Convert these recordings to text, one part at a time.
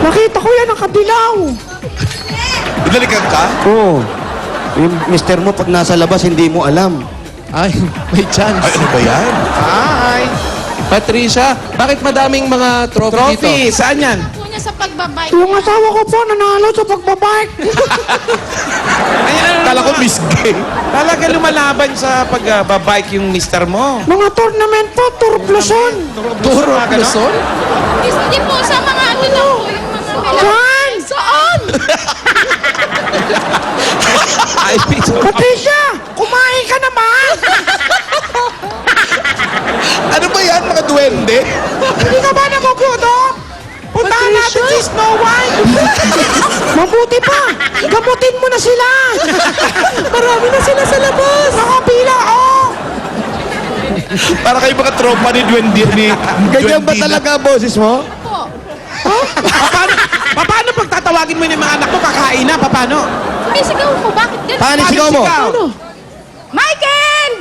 Nakita ko yan, nakadilaw. Binalikan ka? Oo. Yung mister mo, pag nasa labas, hindi mo alam. Ay, may chance. Ay, ano ba yan? Ay, Patricia, bakit madaming mga trophy dito? trophy. Saan yan? po niya sa pagbabike. Yung asawa ko po, nanalo sa pagbabike. Ayan, Kala ko Miss Gay. Talaga lumalaban sa pagbabike yung mister mo. Mga tournament po, Tour Pluson. Turo Luzon? Hindi po sa mga ano lang po, yung mga Saan? Saan? Ay, Patricia, kumain ka naman. Ano ba yan, mga duwende? Hindi ka ba nagugutom? Puntahan natin si Snow White. Mabuti pa, gamutin mo na sila. Marami na sila sa labas. Nakapila, oh. Para kayo mga tropa ni Duwende ni Ganyan ba Duwendina. talaga ang boses mo? Po. Paano pag tatawagin mo yung mga anak mo, kakain na? Paano? Sumisigaw ko, bakit ganun? Paano sigaw mo? Ano? Michael!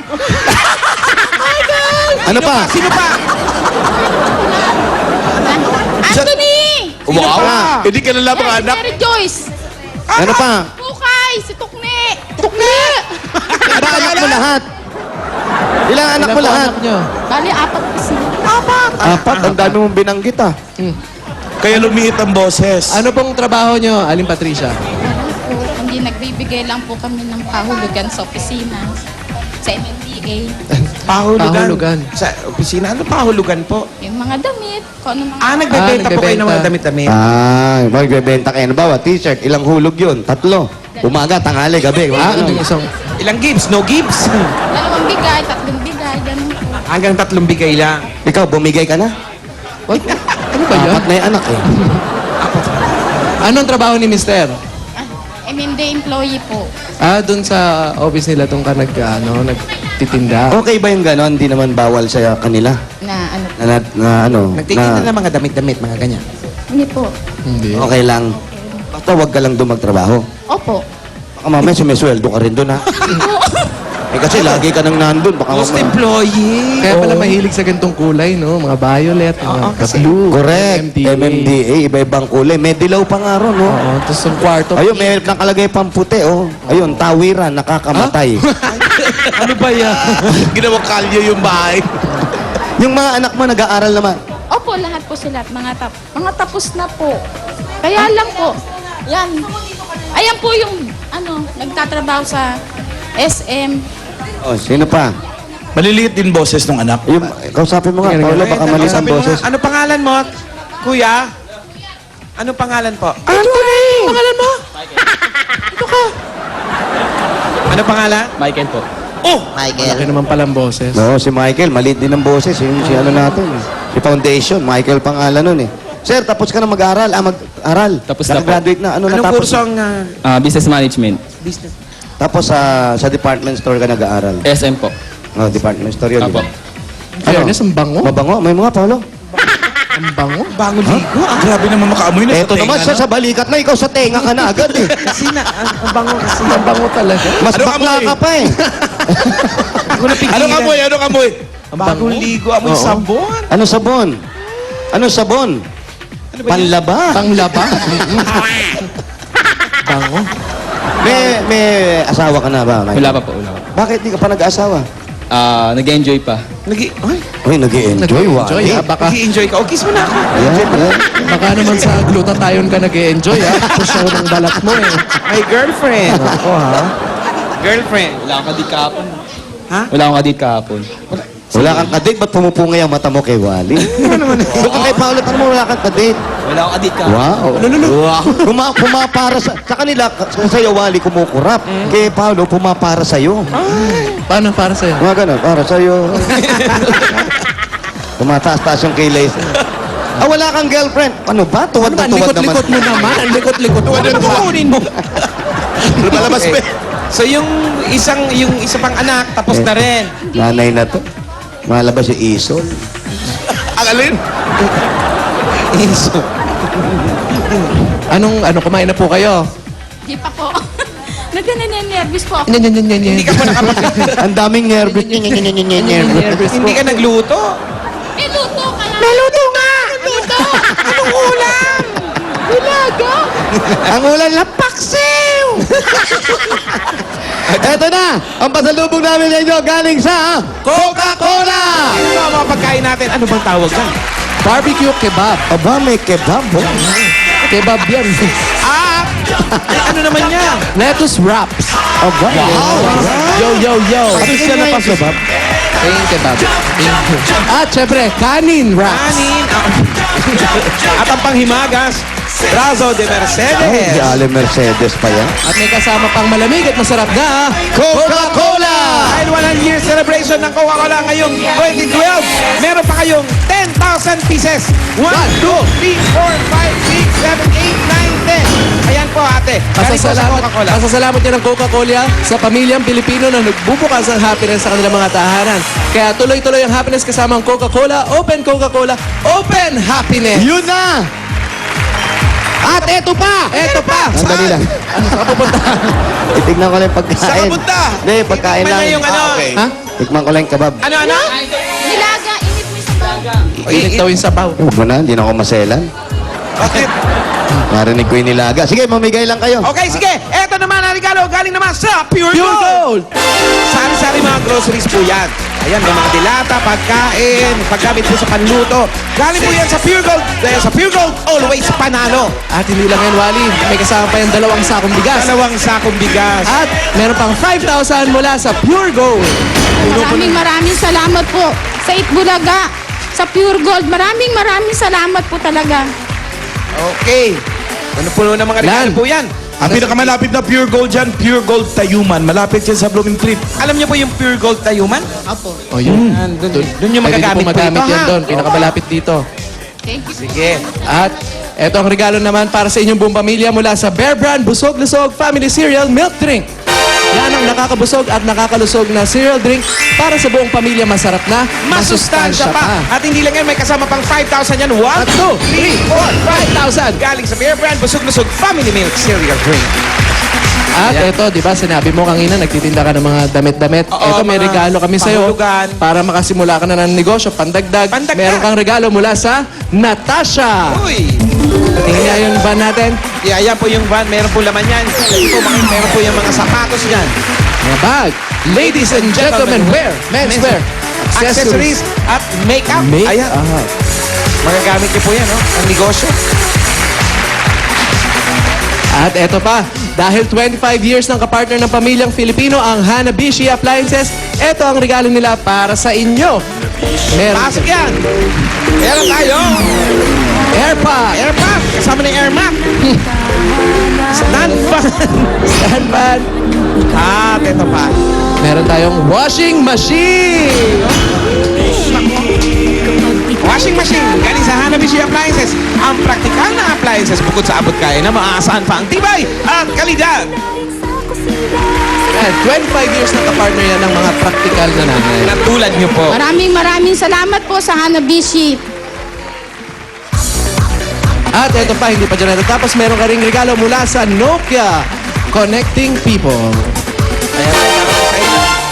Ano pa? Sino pa? Anthony! Wow! Hindi ka nila mga anak. Mary Joyce! Ano pa? Bukay! Si Tukne! Tukne! Iba anak mo lahat? Ilang anak Ilan mo po lahat? anak nyo? Bali, 4 kasi. Apat. Ang dami mong binanggit ah. Kaya lumiit ang boses. Ano pong trabaho nyo, Aling Patricia? Wala po, hindi nagbibigay lang po kami ng pahulugan sa opisina. Sa MMDA. Pahulugan. Pahulugan. Sa opisina. Ano pahulugan po? Yung mga damit, kung ano mga... Nagbebenta po kayo ng mga nagbebenta. damit-damit. Magbebenta kayo. Ano ba? T-shirt. Ilang hulog yun? 3. Umaga, tanghali, gabi. Ano yung isang... Ilang gigs? No gigs? 2 bigay, 3 bigay, ganun po. Hanggang 3 bigay lang. Ikaw, bumigay ka na? What? Ano ba yan? Apat na yung anak eh. Anong trabaho ni Mister? MMDA employee po. Dun sa office nila tong ka nagtitinda. Okay ba yung ganon? Hindi naman bawal sa kanila? Na ano, Nagtitinda ng mga damit-damit, mga ganyan. hindi po. Hindi. Okay lang. Basta huwag ka lang doon magtrabaho. Opo. Baka mamaya sumisweldo ka rin doon ha. Eh kasi lagi ka nang nandun. Baka Most mamaya... employee. Kaya pala mahilig sa gantong kulay, no? Mga violet, mga kasi- blue. Correct. MMDA, iba-ibang kulay. May dilaw pa nga ron, no? Oo, tapos yung kwarto. Ayun, may nakalagay pang puti, oh. Ayun, tawiran, nakakamatay. Ano ba yan? Ginawang kalyo yung bahay. Yung mga anak mo nag-aaral naman. Opo, lahat po sila. Mga tapos na po. Kaya lang po. Yan. Ayan po yung, nagtatrabaho sa SM. Oh, sino pa? Maliliit din boses ng anak. Yung, kausapin mo nga, Paolo, baka mali ang Sabi mo boses. nga, ano pangalan mo, kuya? Ano pangalan po? Anthony! Pangalan mo? Ano pangalan? Michael po. Oh! Malaki naman palang boses. No, si Michael, maliit din ang boses. Yung si ano natin, si Foundation, Michael pangalan nun eh. Sir, tapos ka na mag-aral. Mag-aral. Tapos na po. Graduate na. Ano Anong natapos? kurso ang Business management. business? Tapos sa department store ka nag-aaral. SM po. Oh, department store yun. Apo. di ba? Fairness, ang bango. Mabango? May mga, Paolo? Ang bango. Bago ligo. Grabe naman makaamoy na Eto sa naman, tenga, siya no? sa balikat na, ikaw sa tenga ka na agad eh. Kasi ang bango kasi. Ang bango talaga. Mas Ano bakla amoy? ka pa eh. Ako napigilan. Anong amoy? Anong amoy? Bagong ligo, amoy Oo. sabon. Ano sabon? Ano sabon? Ano ba yan? Panlaba. Panglaba. Bango. May asawa ka na ba? Michael? Wala pa po, wala pa. Bakit di ka pa nag-asawa? Nag-enjoy pa. Ay, Uy, nag-i-enjoy. Nag-enjoy, Wally. ha? Baka, nag-i-enjoy ka. O, kiss mo na ako. Ayan, ayan. baka naman sa glutathione ka nag-enjoy, ha? Pusaw ng balat mo, eh. My girlfriend. Ako, ha? Girlfriend. Wala akong kadit kahapon. Ha? Wala akong kadit kahapon. Wala kang kadate, ba't pumupungay ang mata mo kay Wally? Doon ka kay Paolo, tanong mo wala kang kadate. Wala akong kadit kahapon. Wow. Wow. Pumapara sa kanila, sa'yo Wally kumukurap. Kay Paolo, pumapara sa'yo. Paano para sa'yo? Mga ganun, para sa'yo. Tumataas-taas yung kilay. Wala kang girlfriend. Ano ba? Tuwad na Ang tuwad naman. likot-likot mo naman. Ang likot-likot mo. Ano ba kukunin mo? Lumalabas pa. So, yung isa pang anak, tapos na rin. Nanay na to. Malabas yung isol. Ang alin? Kumain na po kayo? Di pa po. Nagka-nervous po ako. Hindi ka pa Ang daming nervous. Hindi ka nagluto. May luto ka lang. May luto nga! Luto! Anong ulam? Ang ulan na paksiw! Eto na, ang pasalubong namin sa inyo galing sa Coca-Cola! Ano ba ang mga pagkain natin? Ano bang tawag dyan? Barbecue kebab. Aba, may kebab. Oh. Kebab yan. Ah! Ano naman yan? Lettuce wraps. Aba, Yo, yo, yo. Official na pasalubong. Ayun, kebab. At syempre, kanin wraps. Kanin. At ang panghimagas, Brazo de Ay, Mercedes. si Ale Mercedes pa yan. At may kasama pang malamig at masarap na Coca-Cola! Dahil 1 year celebration ng Coca-Cola ngayong 2012, meron pa kayong 10,000 pieces. 1, 2, 3, 4, 5, 6, 7, 8, 9, 10. Ayan po ate. Galing po sa Coca-Cola. Pasasalamat niya ng Coca-Cola sa pamilyang Pilipino na nagbubukas ng happiness sa kanilang mga tahanan. Kaya tuloy-tuloy ang happiness kasama ang Coca-Cola. Open Coca-Cola. Open happiness! Yun na! At eto pa! Eto pa! Sandali lang. Ano sa pupunta? Itignan ko lang yung pagkain. Saan ka punta? Hindi, pagkain Tikman lang. niya yung ano. Okay. Ha? Tikman ko lang yung kebab. Ano? Nilaga, init mo sa bago. Init daw yung sabaw. Huwag mo na, hindi na ako maselan. Bakit? Narinig ko yung nilaga. Sige, mamigay lang kayo. Okay, sige. Eto naman ang regalo. Galing naman sa Pure Pure Gold. Gold! Sari-sari mga groceries po yan. Ayan, may mga dilata, pagkain, paggamit po sa panluto. Galing po yan sa Pure Gold. Dahil sa Pure Gold, always panalo. At hindi lang yan, Wally. May kasama pa yung 2 sakong bigas. Dalawang sakong bigas. At meron pang 5,000 mula sa Pure Gold. Maraming salamat po sa Itbulaga, sa Pure Gold. Maraming salamat po talaga. Okay. Ano po ng mga regalo Lan. po yan? Ang pinakamalapit na Pure Gold dyan, Pure Gold Tayuman. Malapit yan sa Blooming Tree. Alam niyo po yung Pure Gold Tayuman? O yun. Doon yung Pwede magagamit po po ito, magamit yan ha? doon. Pinakamalapit dito. Thank you. Sige. At eto ang regalo naman para sa inyong buong pamilya mula sa Bear Brand Busog-Lusog Family Cereal Milk Drink. Yan ang nakakabusog at nakakalusog na cereal drink para sa buong pamilya. Masarap na, Masustansya pa. At hindi lang yan, may kasama pang 5,000 yan. 1, 2, 3, 4, 5,000. Galing sa Bear Brand, busog-lusog Family Milk Cereal Drink. At eto, di ba, sinabi mo kanina, nagtitinda ka ng mga damit-damit. Oo, Eto, may mga regalo kami sa'yo panghulugan. para makasimula ka na ng negosyo, pandagdag. Pandagdag. Meron kang regalo mula sa Natasha. Uy! Tingnan niya yung van natin. Yeah, yan po yung van. Meron po laman yan. Meron po yung mga sapatos yan. Mga bag. Ladies and gentlemen wear. Menswear. Accessories at makeup. Make Ayan. up. Magagamit niyo po yan, no? Ang negosyo. At eto pa, dahil 25 years ng kapartner ng pamilyang Filipino ang Hanabishi Appliances, eto ang regalo nila para sa inyo. Meron Pasok yan. Meron tayo. AirPod, Airpop. Kasama ng Airmac. Stand fan. stand fan, At ito pa. meron tayong washing machine. Washing machine. Galing sa Hanabishi Appliances. Ang praktikal na appliances bukod sa abot kaya na maaasahan pa ang tibay at kalidad. At 25 years na kapartner yan ng mga practical na nanay. Natulad niyo po. Maraming salamat po sa Hanabishi. At eto pa, hindi pa dyan natatapos, meron ka ring regalo mula sa Nokia, Connecting People.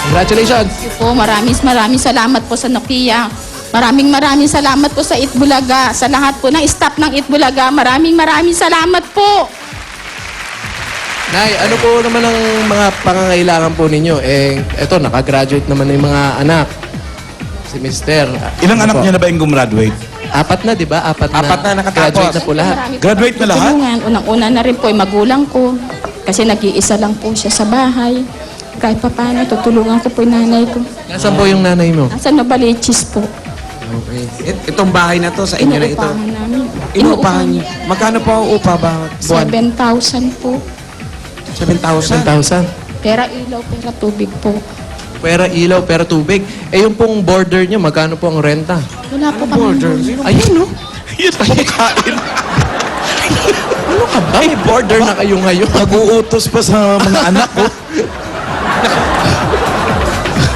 Congratulations! Po, maraming salamat po sa Nokia. Maraming salamat po sa Itbulaga. Sa lahat po ng staff ng Itbulaga, maraming salamat po. Nay, ano po naman ang mga pangangailangan po ninyo? Eh, eto, nakagraduate naman na yung mga anak. Si Mister. Ilang Ano anak po? niya na ba yung gumraduate? 4 na, di ba? 4 na. 4 na nakatapos. Graduate na po lahat. Marami po Graduate na lahat? tutulungan. Unang-una na rin po ay magulang ko. Kasi nag-iisa lang po siya sa bahay. Kahit pa paano, tutulungan ko po yung nanay ko. Nasaan po yung nanay mo? Nasa Novaliches po. Itong bahay na to sa inyo na ito. Inuupahan namin. Inuupahan niyo. Magkano po ang upa bawat buwan? 7,000 po. 7,000. 7,000. Pera ilaw, pera tubig po. Pera ilaw, pera tubig. Eh, yung pong border nyo, magkano po ang renta? Wala po kami. Ayun, no? Yun ang kain. Ano ka ba? May border na kayo ngayon. Nag-uutos pa sa mga anak ko.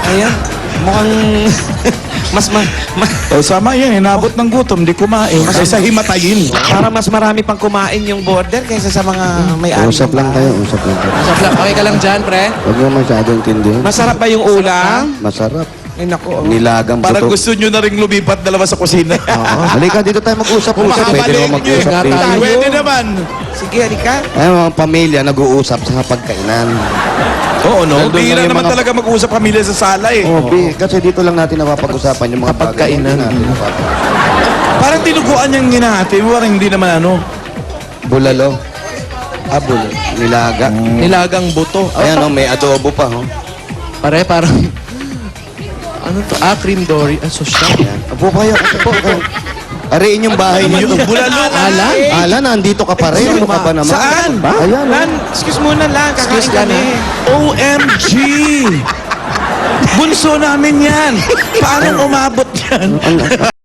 Ayan. Mukhang O sama yan, inabot ng gutom, di kumain. Kaysa himatayin. para mas marami pang kumain yung border kaysa sa mga may-ari. Usap ng lang bahay. kayo, usap lang kayo. Okay ka lang dyan, pre? Huwag mo masyadong tindihin. Masarap ba yung ulam? Masarap. Ay, naku. Nilagang Parang buto. gusto nyo na rin lumipat dalawa sa kusina. Oo. Halika, dito tayo mag-usap-usap. Pwede naman mag-usap Nga dito. tayo. Pwede naman. Sige, halika. Ay, mga pamilya nag-uusap sa pagkainan. Oo, no? Nandun Bihira na yung naman mga- talaga mag-uusap pamilya sa sala eh. Kasi dito lang natin napapag-usapan yung mga Kapagkainan. bagay natin napapag- Parang tinuguan niyang ginahati. Parang hindi naman ano. Bulalo. Bulalo. Nilaga. Nilagang buto. Ayan, oh, may adobo pa. Oh. Parang... Ano to? Cream dory. Sosyal. Ayan. Apo kayo. Apo kayo. Ariin yung bahay niyo. Bulalo. Alan? Ala, nandito ka pa rin. Ano ka ba naman? Saan? Ayan. Lan, excuse muna, Lan. Kakain Excuse, Lan, kami. OMG! Bunso namin yan. Paano umabot yan?